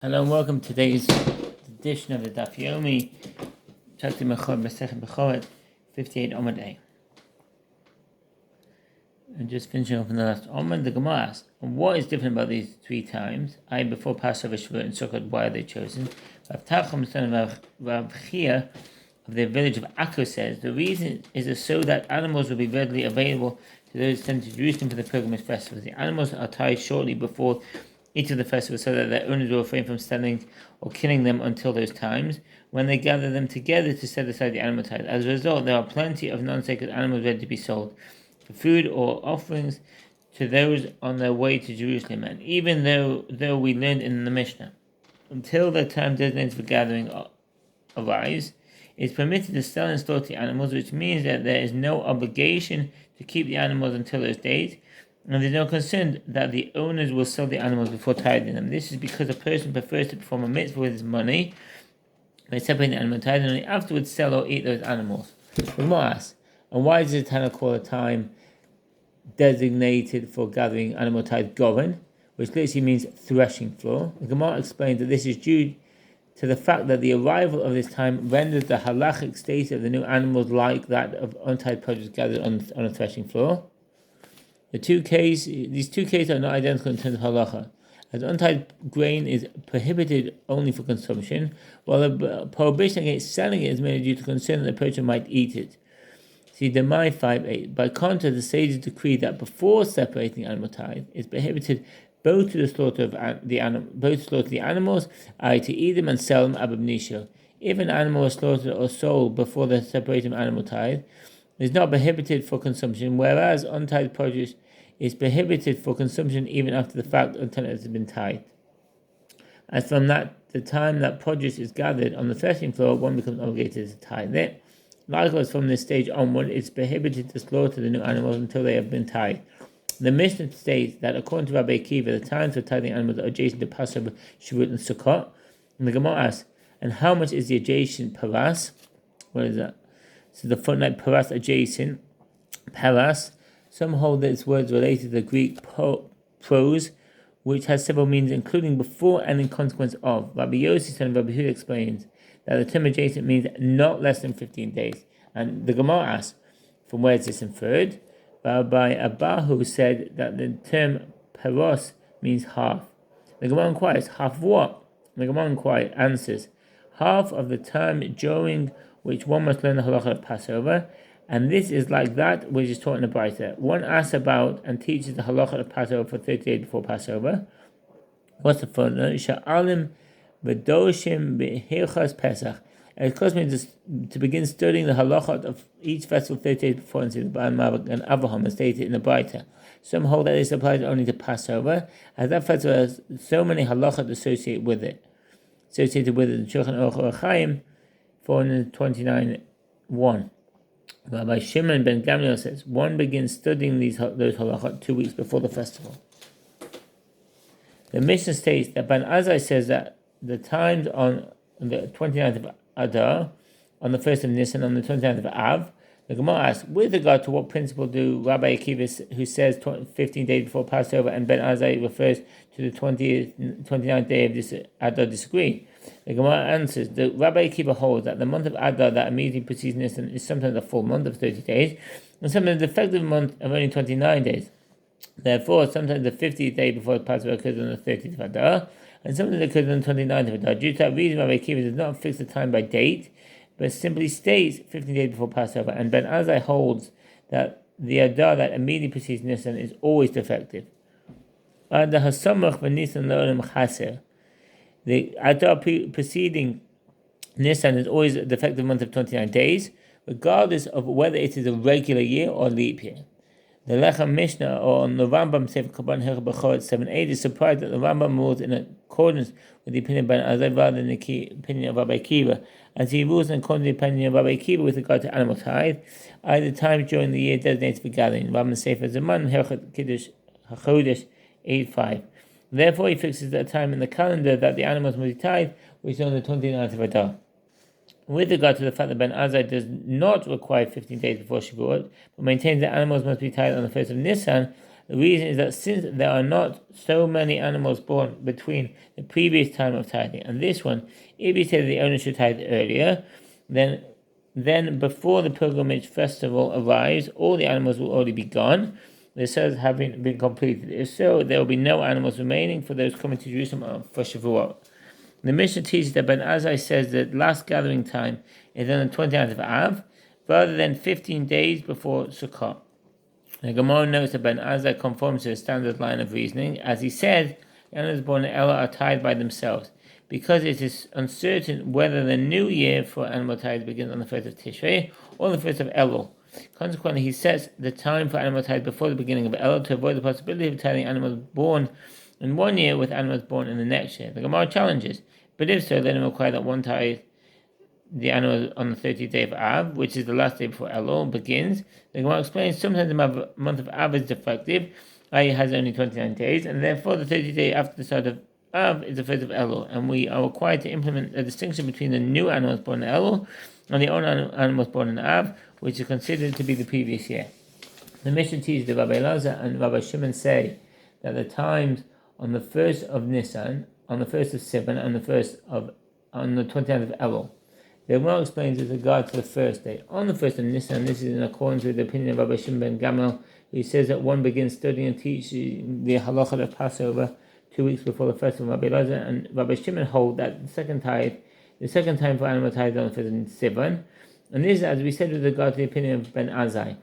Hello and welcome to today's edition of the Daf Yomi, Chapter Bekorot 58 Amud A. And just finishing off in the last Amud, the Gemara asked, what is different about these three times? Before Passover, Shavuot, and Sukkot, why are they chosen? Rav Tachum, son of Rav Chia, of the village of Akko, says, the reason is so that animals will be readily available to those sent to Jerusalem for the pilgrimage festival. The animals are tied shortly before each of the festivals so that their owners will refrain from selling or killing them until those times when they gather them together to set aside the animal tithe. As a result, there are plenty of non-sacred animals ready to be sold for food or offerings to those on their way to Jerusalem. And even though we learned in the Mishnah, until the time designated for gathering arrives, it is permitted to sell and slaughter the animals, which means that there is no obligation to keep the animals until those days, and there is no concern that the owners will sell the animals before tithing them. This is because a person prefers to perform a mitzvah with his money by separating the animal tithe and only afterwards sell or eat those animals. The Gemara asks, and why does the Tana call a time designated for gathering animal tithe goren, which literally means threshing floor? The Gemara explains that this is due to the fact that the arrival of this time renders the halachic state of the new animals like that of untied produce gathered on a threshing floor. These two cases are not identical in terms of halacha, as untied grain is prohibited only for consumption, while the prohibition against selling it is merely due to concern that the person might eat it. See Demai 5:8. By contrast, the sages decree that before separating animal tithe, it's prohibited both to slaughter the animals, to eat them and sell them ab initio. If an animal is slaughtered or sold before the separating animal tithe, it is not prohibited for consumption, whereas untied produce is prohibited for consumption even after the fact until it has been tied. As from the time that produce is gathered on the threshing floor, one becomes obligated to tithe it. Likewise, from this stage onward, it's prohibited to slaughter the new animals until they have been tied. The Mishnah states that according to Rabbi Akiva, the times for tithing animals are adjacent to Passover, Shavuot, and Sukkot. And the Gemara asks, and how much is the adjacent paras? What is that? So the footnote paras adjacent, paras. Some hold that its words related to the Greek pros, which has several meanings, including before and in consequence of. Rabbi Yossi, son of Rabbi Huda, explains that the term adjacent means not less than 15 days. And the Gemara asks, from where is this inferred? Rabbi Abahu said that the term paros means half. The Gemara inquires, half of what? The Gemara answers, half of the time during which one must learn the halacha of Passover, and this is like that which is taught in the Braita. One asks about and teaches the halacha of Passover for 30 days before Passover. What's the footnote? Sha'alim v'doshim b'hilchas Pesach. It caused me to begin studying the halacha of each festival 30 days before, and see the Baal Mavak and Avraham as stated in the Braita. Some hold that this applies only to Passover, as that festival has so many halachot associated with it. The Shulchan Aruch Chaim 429:1. Rabbi Shimon ben Gamliel says one begins studying those halachot 2 weeks before the festival. The Mishnah states that Ben Azai says that the times on the 29th of Adar, on the 1st of Nisan, on the 29th of Av. The Gemara asks, with regard to what principle do Rabbi Akiva, who says 15 days before Passover, and Ben Azai refers to the 29th day of this Adar, disagree? The Gemara answers that Rabbi Akiva holds that the month of Adar that immediately precedes Nisan is sometimes a full month of 30 days, and sometimes the effective month of only 29 days. Therefore, sometimes the 50th day before Passover occurs on the 30th of Adar, and sometimes it occurs on the 29th of Adar. Due to that reason, Rabbi Akiva does not fix the time by date, but simply states 15 days before Passover, and Ben Azai holds that the Adar that immediately precedes Nisan is always defective. The Adar preceding Nisan is always a defective month of 29 days, regardless of whether it is a regular year or leap year. The Lechem Mishnah, or on the Rambam Sefer Kabban Hilchot Bekorot 7:8, is surprised that the Rambam rules in accordance with the opinion of Ben Azai rather than the opinion of Rabbi Akiva, as he rules in accordance with the opinion of Rabbi Akiva with regard to animal tithe, the time during the year designated for gathering. Rambam Sefer Zaman Hilchot Kiddush HaChodesh 8:5. Therefore, he fixes the time in the calendar that the animals must be tithed, which is on the 29th of Adar. With regard to the fact that Ben Azai does not require 15 days before Shavuot, but maintains that animals must be tithed on the 1st of Nisan, The reason is that since there are not so many animals born between the previous time of tithing and this one, if you say that the owner should tithe earlier, then before the pilgrimage festival arrives, all the animals will already be gone, the sales having been completed. If so, there will be no animals remaining for those coming to Jerusalem for Shavuot. The Mishnah teaches that Ben Azai says that last gathering time is on the 29th of Av, rather than 15 days before Sukkot. The Gemara notes that Ben Azai conforms to a standard line of reasoning, as he said, the animals born in Elul are tied by themselves, because it is uncertain whether the new year for animal tithe begins on the 1st of Tishrei or the 1st of Elul. Consequently, he sets the time for animal tithe before the beginning of Elul to avoid the possibility of tithing animals born in one year with animals born in the next year. The Gemara challenges, but if so, then it will require that one tithe the animal on the 30th day of Av, which is the last day before Elul begins. The Gemara explains sometimes the month of Av is defective, i.e. has only 29 days, and therefore the 30th day after the start of Av is the 1st of Elul, and we are required to implement a distinction between the new animals born in Elul and the old animals born in Av, which is considered to be the previous year. The Mishnah teaches that Rabbi Elazar and Rabbi Shimon say that the times on the 1st of Nisan, on the 1st of Sivan, and on the 29th of Elul. The Gemara explains with regard to the first day. On the 1st of Nisan, this is in accordance with the opinion of Rabbi Shimon ben Gamel, who says that one begins studying and teaching the halacha of Passover 2 weeks before the festival. Rabbi Elazar and Rabbi Shimon hold that the second time for animal tithe is on the 1st of Sivan, and this is, as we said, with regard to the opinion of Ben Azai,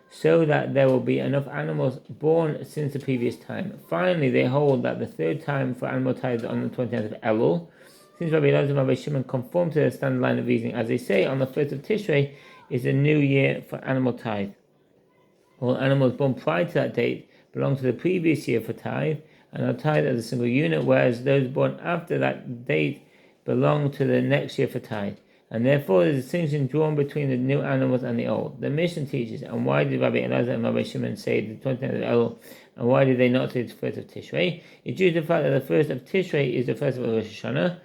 so that there will be enough animals born since the previous time. Finally, they hold that the third time for animal tithe is on the 29th of Elul. Since Rabbi Elazar and Rabbi Shimon conform to the standard line of reasoning, as they say, on the 1st of Tishrei is a new year for animal tithe. All animals born prior to that date belong to the previous year for tithe and are tithe as a single unit, whereas those born after that date belong to the next year for tithe. And therefore, the distinction drawn between the new animals and the old. The Mishnah teaches, and why did Rabbi Elazar and Rabbi Shimon say the 29th of Elul, and why did they not say the 1st of Tishrei? It's due to the fact that the 1st of Tishrei is the festival of Rosh Hashanah,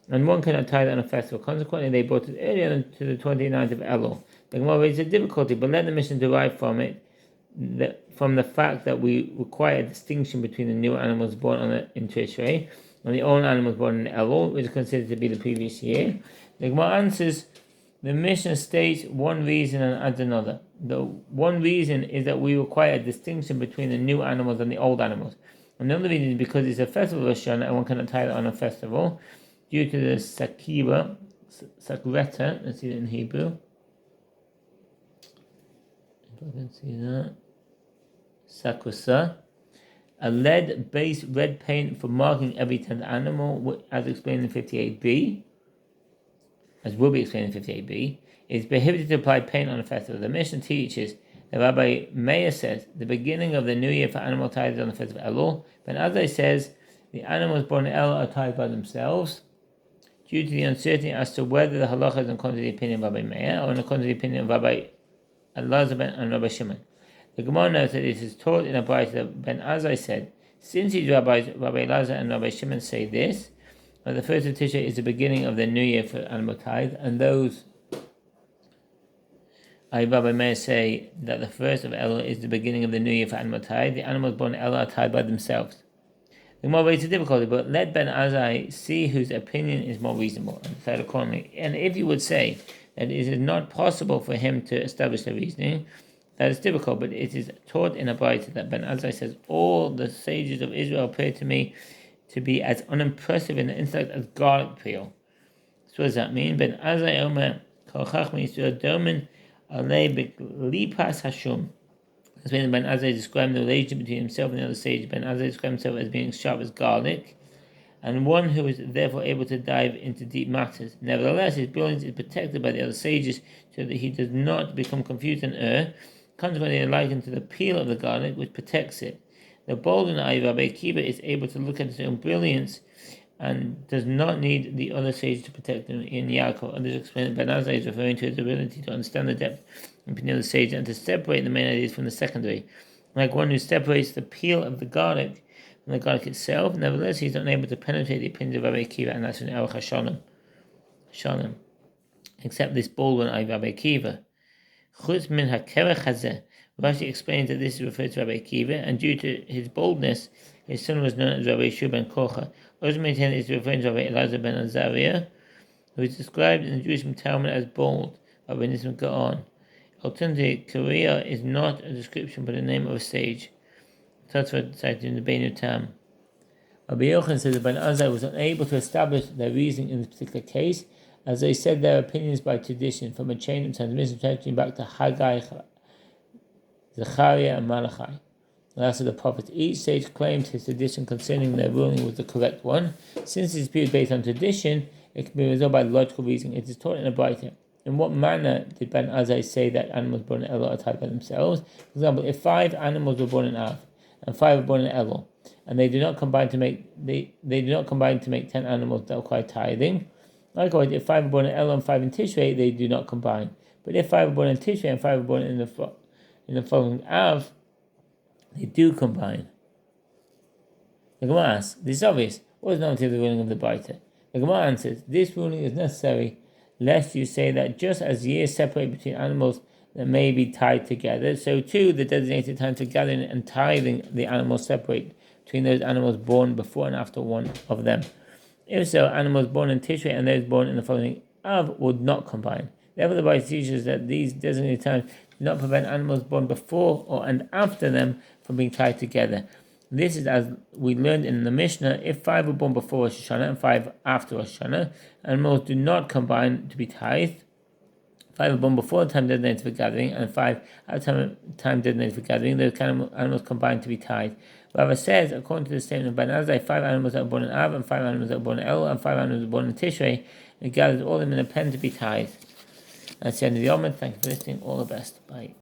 and one cannot tithe on a festival. Consequently, they brought it earlier to the 29th of Elul. The Gemara raises a difficulty, but let the Mishnah derive from the fact that we require a distinction between the new animals born in Tishrei and the old animals born in Elul, which is considered to be the previous year. The Gemara answers, the Mishnah states one reason and adds another. The one reason is that we require a distinction between the new animals and the old animals. Another reason is because it's a festival of Rosh Hashanah and one cannot tithe on a festival due to the sakreta, let's see it in Hebrew. If I can see that. Sakrasa, a lead-based red paint for marking every 10th animal, as explained in 58b, as will be explained in 58b, is prohibited to apply paint on a festival. The Mishnah teaches that Rabbi Meir says the beginning of the new year for animal tithe is on the 1st of Elul, but as I says, the animals born in Elul are tithed by themselves, due to the uncertainty as to whether the halacha is according to the opinion of Rabbi Meir or according to the opinion of Rabbi Elazar and Rabbi Shimon. The Gemara notes that it is taught in a brayta that Ben Azai said, since these rabbis, Rabbi Elazar and Rabbi Shimon, say this, that the 1st of Tishrei is the beginning of the new year for animal tithe, and those Rabbi Meir say that the 1st of Elul is the beginning of the new year for animal tithe, the animals born in Elul are tithed by themselves. The Gemara raises a difficulty, but let Ben Azai see whose opinion is more reasonable and decide accordingly. And if you would say that it is not possible for him to establish the reasoning, that is difficult, but it is taught in a brayta that Ben Azai says, all the sages of Israel appear to me to be as unimpressive in the intellect as garlic peel. So what does that mean? Ben Azai Omer Kol Chachma Yisrael Domin Alei B'Lipas Hashum. That's when Ben Azai described the relationship between himself and the other sage. Ben Azai described himself as being sharp as garlic, and one who is therefore able to dive into deep matters. Nevertheless, his brilliance is protected by the other sages, so that he does not become confused and err. Consequently, they are likened to the peel of the garlic, which protects it. The bolden eye of Rabbi Akiva is able to look at his own brilliance and does not need the other sage to protect him. In Yaakov, others explain that Ben Azai is referring to his ability to understand the depth and opinion of the sage and to separate the main ideas from the secondary, like one who separates the peel of the garlic from the garlic itself. Nevertheless, he is not able to penetrate the opinions of Rabbi Akiva, and that's in Aruch HaShalom, except this bold one eye of Rabbi Akiva. Chutz min hakerech hazeh, Rashi explains that this is referred to Rabbi Akiva, and due to his boldness, his son was known as Rabbi Yeshua ben Kocha. Others maintain that it's referring to Rabbi Elazar ben Azariah, who is described in the Jewish Talmud as bold, Rabbi Nissim Gaon. Alternatively, Korea is not a description but the name of a sage. Tatzva cited in the Beinu Tam. Rabbi Yochanan says that Ben Azai was unable to establish their reasoning in this particular case, as they said their opinions by tradition from a chain of transmission stretching back to Haggai, Zechariah, and Malachi. The last of the prophets, each sage claimed his tradition concerning their ruling was the correct one. Since this view is based on tradition, it can be resolved by logical reasoning. It is taught in a Braita. In what manner did Ben Azai say that animals born in Elul are tied by themselves? For example, if 5 animals were born in Av and 5 were born in Elul, and they do not combine to make 10 animals that require tithing. Likewise, if 5 are born in Elul and 5 in Tishrei, they do not combine. But if 5 are born in Tishrei and 5 are born in the following Av, they do combine. The Gemara asks, this is obvious. What is known to the ruling of the Braita? The Gemara answers, this ruling is necessary lest you say that just as years separate between animals that may be tied together, so too the designated time for gathering and tithing the animals separate between those animals born before and after one of them. If so, animals born in Tishrei and those born in the following Av would not combine. Therefore, the Bible teaches that these designated times do not prevent animals born before or and after them from being tied together. This is as we learned in the Mishnah, if 5 were born before Rosh Hashanah and 5 after Rosh Hashanah, animals do not combine to be tithed. 5 were born before the time designated for gathering, and 5 at the time designated for gathering, those animals combine to be tithed. Rava says, according to the statement of Ben Azai, 5 animals that are born in Av, and 5 animals that are born in Elul, and 5 animals that are born in Tishrei, and gathers all of them in a pen to be tithed. That's the end of the Omer. Thank you for listening. All the best. Bye.